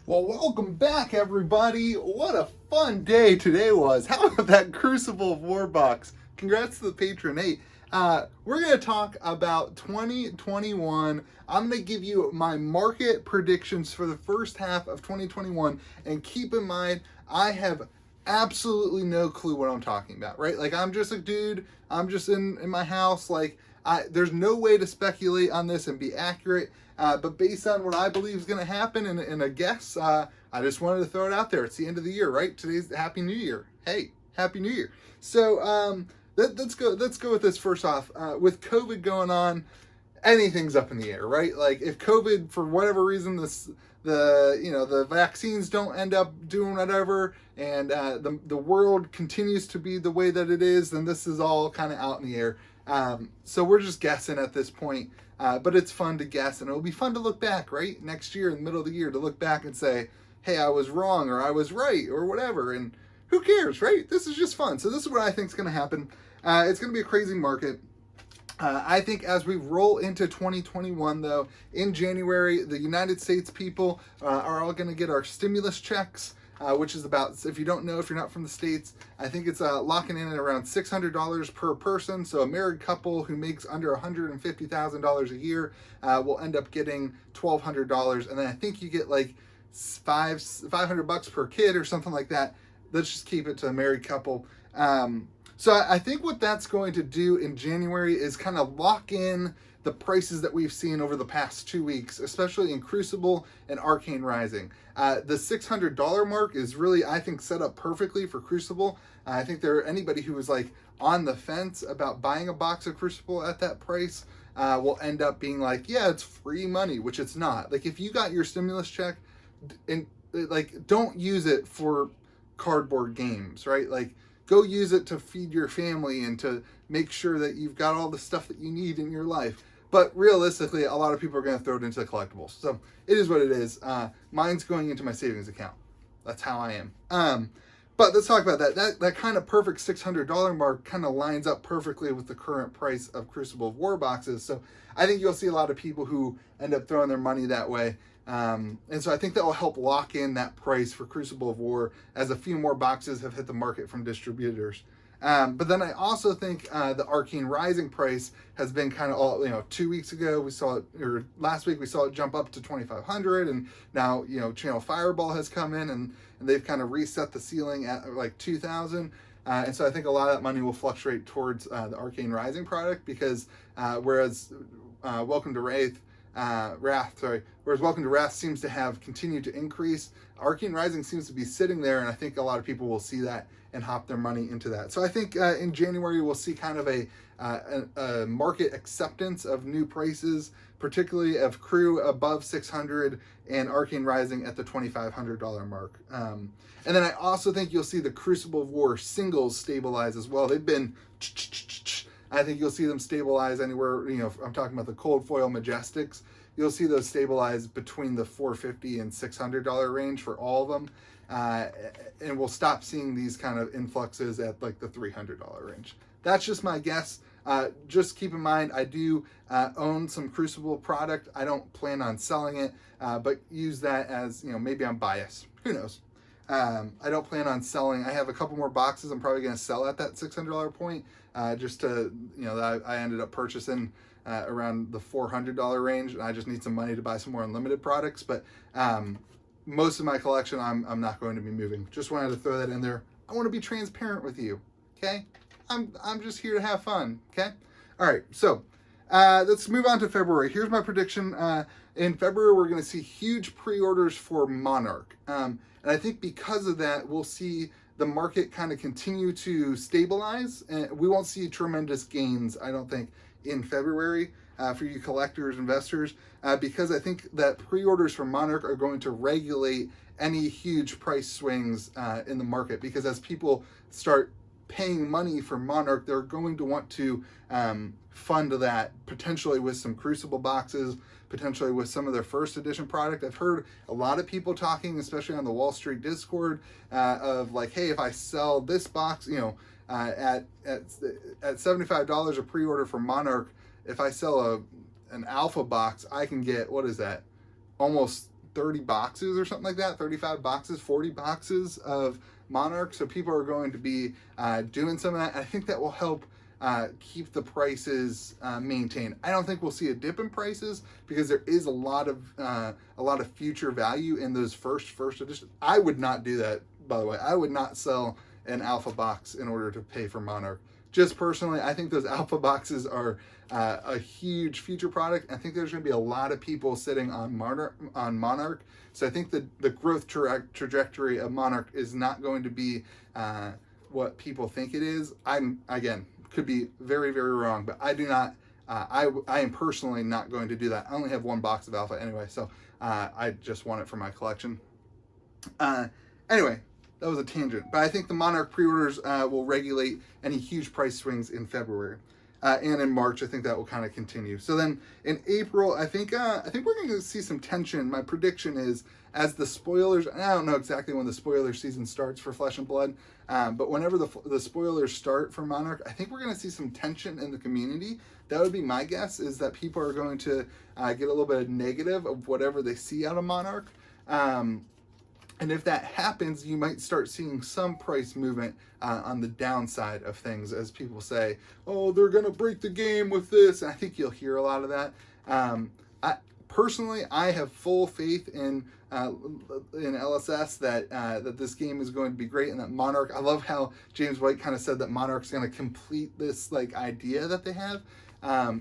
Well, welcome back, everybody. What a fun day today was. How about that Crucible of War box? Congrats to the patron. Hey, we're going to talk about 2021. I'm going to give you my market predictions for the first half of 2021. And keep in mind, I have absolutely no clue what I'm talking about, right? Like, I'm just a dude. I'm just in my house. Like, there's no way to speculate on this and be accurate. But based on what I believe is going to happen and a guess, I just wanted to throw it out there. It's the end of the year, right? Today's Happy New Year. Hey, Happy New Year. So let's go with this first off. With COVID going on, anything's up in the air, right? Like if COVID, for whatever reason, the vaccines don't end up doing whatever, and the world continues to be the way that it is, then this is all kind of out in the air. So we're just guessing at this point. But it's fun to guess, and it'll be fun to look back, right? Next year, in the middle of the year, to look back and say, hey, I was wrong, or I was right, or whatever. And who cares, right? This is just fun. So this is what I think is going to happen. It's going to be a crazy market. I think as we roll into 2021, though, in January, the United States people are all going to get our stimulus checks, which is about, if you don't know, if you're not from the States, I think it's locking in at around $600 per person. So a married couple who makes under $150,000 a year will end up getting $1,200. And then I think you get like $500 per kid or something like that. Let's just keep it to a married couple. So I think what that's going to do in January is kind of lock in the prices that we've seen over the past 2 weeks, especially in Crucible and Arcane Rising. The $600 mark is really, I think, set up perfectly for Crucible. I think anybody who was like on the fence about buying a box of Crucible at that price will end up being like, yeah, it's free money, which it's not. Like if you got your stimulus check, and like don't use it for cardboard games, right? Like go use it to feed your family and to make sure that you've got all the stuff that you need in your life. But realistically, a lot of people are going to throw it into the collectibles. So it is what it is. Mine's going into my savings account. That's how I am. But let's talk about that. That kind of perfect $600 mark kind of lines up perfectly with the current price of Crucible of War boxes. So I think you'll see a lot of people who end up throwing their money that way. And so I think that will help lock in that price for Crucible of War as a few more boxes have hit the market from distributors. But then I also think the Arcane Rising price has been kind of all, 2 weeks ago we saw it, or last week we saw it jump up to 2,500, and now, Channel Fireball has come in and they've kind of reset the ceiling at like 2,000. And so I think a lot of that money will fluctuate towards the Arcane Rising product because whereas Welcome to Wrath, whereas Welcome to Wrath seems to have continued to increase, Arcane Rising seems to be sitting there, and I think a lot of people will see that and hop their money into that. So I think in January we'll see kind of a market acceptance of new prices, particularly of Crew above 600 and Arcane Rising at the $2,500 mark. And then I also think you'll see the Crucible of War singles stabilize as well. They've been, I think you'll see them stabilize anywhere, I'm talking about the cold foil Majestics. You'll see those stabilize between the $450 and $600 range for all of them. And we'll stop seeing these kind of influxes at like the $300 range. That's just my guess. Just keep in mind, I do own some Crucible product. I don't plan on selling it, but use that as, maybe I'm biased. Who knows? I don't plan on selling. I have a couple more boxes I'm probably going to sell at that $600 point, just to, that I ended up purchasing around the $400 range, and I just need some money to buy some more unlimited products. But most of my collection, I'm not going to be moving. Just wanted to throw that in there. I want to be transparent with you, okay? I'm just here to have fun, okay? All right, so let's move on to February. Here's my prediction. In February, we're going to see huge pre-orders for Monarch. And I think because of that, we'll see the market kind of continue to stabilize. And we won't see tremendous gains, I don't think, in February for you collectors, investors, because I think that pre-orders for Monarch are going to regulate any huge price swings in the market. Because as people start paying money for Monarch, they're going to want to fund that potentially with some Crucible boxes, potentially with some of their first edition product. I've heard a lot of people talking, especially on the Wall Street Discord, of like, hey, if I sell this box, at $75 a pre-order for Monarch, if I sell an alpha box, I can get, what is that, almost 30 boxes or something like that, 35 boxes, 40 boxes of Monarch. So people are going to be doing some of that. I think that will help keep the prices maintained. I don't think we'll see a dip in prices because there is a lot of future value in those first edition. I would not do that, by the way. I would not sell an alpha box in order to pay for Monarch. Just personally, I think those alpha boxes are a huge future product. I think there's going to be a lot of people sitting on Monarch. So I think the growth trajectory of Monarch is not going to be what people think it is. Again, could be very, very wrong, but I do not. I am personally not going to do that. I only have one box of alpha anyway, so I just want it for my collection. Anyway. That was a tangent, but I think the Monarch pre-orders will regulate any huge price swings in February, and in March. I think that will kind of continue. So then in April, I think we're going to see some tension. My prediction is as the spoilers. I don't know exactly when the spoiler season starts for Flesh and Blood, but whenever the spoilers start for Monarch, I think we're going to see some tension in the community. That would be my guess. Is that people are going to get a little bit of negative of whatever they see out of Monarch. And if that happens, you might start seeing some price movement on the downside of things as people say, oh, they're going to break the game with this. And I think you'll hear a lot of that. Personally, I have full faith in LSS that this game is going to be great and that Monarch, I love how James White kind of said that Monarch's going to complete this idea that they have.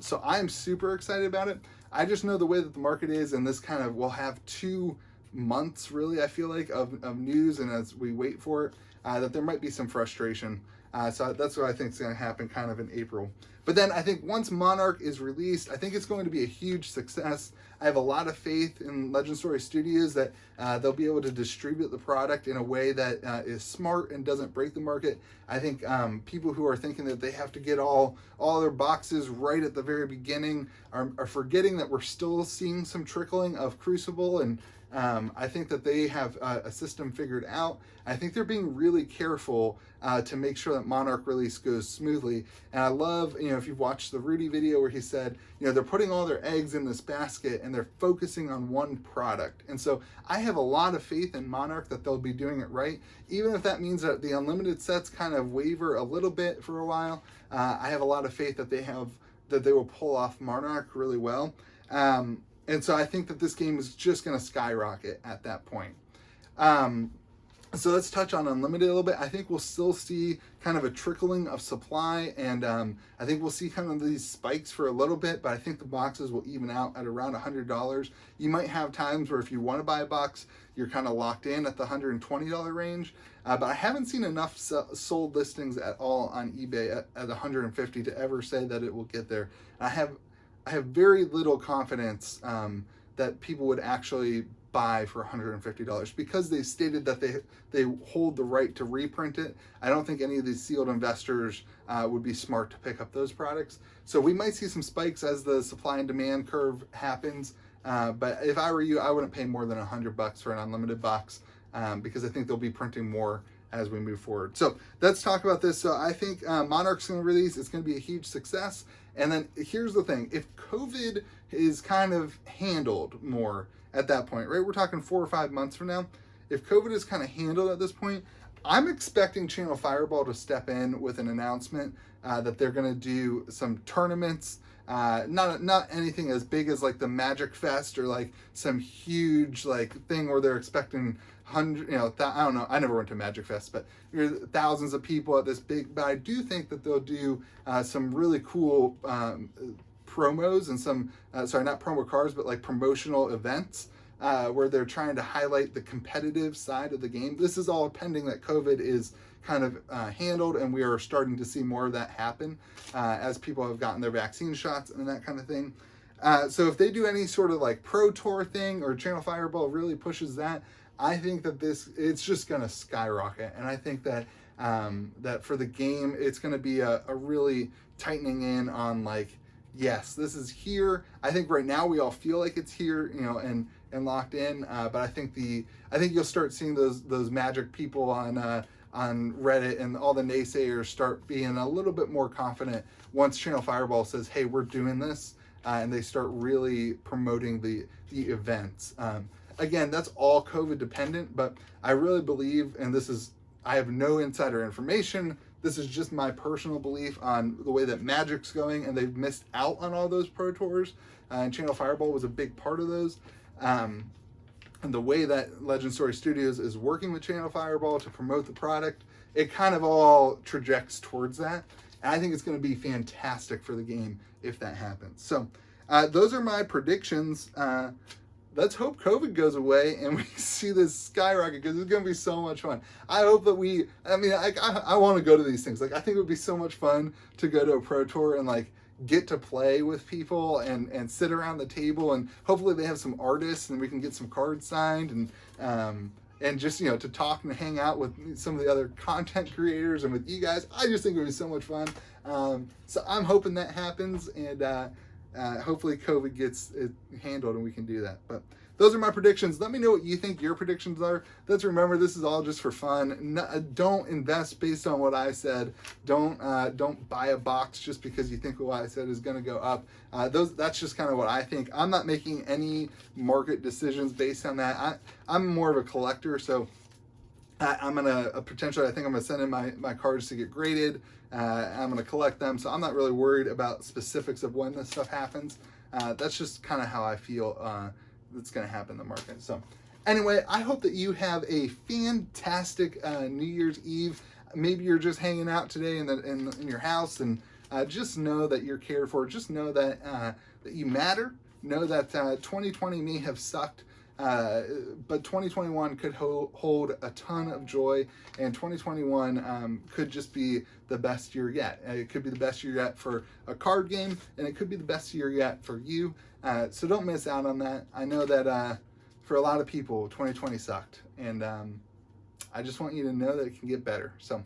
So I'm super excited about it. I just know the way that the market is, and this kind of will have 2 months really, I feel like, of news, and as we wait for it, that there might be some frustration. So that's what I think is going to happen kind of in April. But then I think once Monarch is released, I think it's going to be a huge success. I have a lot of faith in Legend Story Studios that they'll be able to distribute the product in a way that is smart and doesn't break the market. I think people who are thinking that they have to get all their boxes right at the very beginning are forgetting that we're still seeing some trickling of Crucible, and I think that they have a system figured out. I think they're being really careful to make sure that Monarch release goes smoothly. And I love, if you've watched the Rudy video where he said, they're putting all their eggs in this basket and they're focusing on one product. And so I have a lot of faith in Monarch that they'll be doing it right, even if that means that the unlimited sets kind of waver a little bit for a while. I have a lot of faith that they will pull off Monarch really well. And so I think that this game is just going to skyrocket at that point. So let's touch on Unlimited a little bit. I think we'll still see kind of a trickling of supply, and I think we'll see kind of these spikes for a little bit, but I think the boxes will even out at around $100. You might have times where if you want to buy a box, you're kind of locked in at the $120 range, but I haven't seen enough sold listings at all on eBay at $150 to ever say that it will get there. I have very little confidence that people would actually buy for $150 because they stated that they hold the right to reprint it. I don't think any of these sealed investors would be smart to pick up those products. So we might see some spikes as the supply and demand curve happens. But if I were you, I wouldn't pay more than $100 for an unlimited box because I think they'll be printing more as we move forward. So let's talk about this. So I think Monarch's going to release. It's going to be a huge success. And then here's the thing. If COVID is kind of handled more at that point, right? We're talking 4 or 5 months from now. If COVID is kind of handled at this point, I'm expecting Channel Fireball to step in with an announcement that they're going to do some tournaments. Not anything as big as like the Magic Fest or like some huge thing where they're expecting hundreds, I don't know. I never went to Magic Fest, but thousands of people at this big. But I do think that they'll do some really cool promos and some, sorry, not promo cards, but like promotional events where they're trying to highlight the competitive side of the game. This is all pending that COVID is kind of handled, and we are starting to see more of that happen as people have gotten their vaccine shots and that kind of thing. So if they do any sort of like pro tour thing or Channel Fireball really pushes that, I think that it's just going to skyrocket. And I think that that for the game, it's going to be a really tightening in on yes, this is here. I think right now we all feel like it's here, and locked in. But I think you'll start seeing those Magic people on Reddit and all the naysayers start being a little bit more confident once Channel Fireball says, hey, we're doing this, and they start really promoting the events. again, that's all COVID dependent, but I really believe, and I have no insider information, this is just my personal belief on the way that Magic's going, and they've missed out on all those Pro Tours, and Channel Fireball was a big part of those. And the way that Legend Story Studios is working with Channel Fireball to promote the product, it kind of all trajects towards that. And I think it's going to be fantastic for the game if that happens. So those are my predictions. Let's hope COVID goes away and we see this skyrocket, because it's going to be so much fun. I hope that I want to go to these things. Like, I think it would be so much fun to go to a Pro Tour and like get to play with people and sit around the table, and hopefully they have some artists and we can get some cards signed, and just, you know, to talk and hang out with some of the other content creators and with you guys. I just think it would be so much fun. So I'm hoping that happens, and hopefully COVID gets it handled and we can do that. But those are my predictions. Let me know what you think your predictions are. Let's remember, this is all just for fun. Don't invest based on what I said. Don't buy a box just because you think what I said is going to go up. That's just kind of what I think. I'm not making any market decisions based on that. I'm more of a collector, so I'm gonna potentially, I think I'm gonna send in my cards to get graded. I'm gonna collect them, so I'm not really worried about specifics of when this stuff happens. That's just kind of how I feel that's gonna happen in the market. So anyway, I hope that you have a fantastic New Year's Eve. Maybe you're just hanging out today in your house, and just know that you're cared for. Just know that that you matter. Know that 2020 may have sucked, but 2021 could hold a ton of joy, and 2021 could just be the best year yet. It could be the best year yet for a card game, and it could be the best year yet for you. So don't miss out on that. I know that for a lot of people, 2020 sucked, and I just want you to know that it can get better. So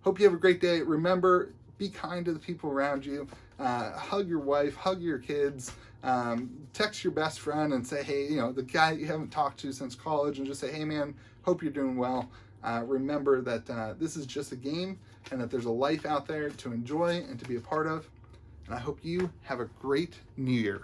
hope you have a great day. Remember, be kind to the people around you. Hug your wife, hug your kids. Text your best friend and say, hey, you know, the guy you haven't talked to since college, and just say, hey man, hope you're doing well. Remember that this is just a game, and that there's a life out there to enjoy and to be a part of. And I hope you have a great New Year.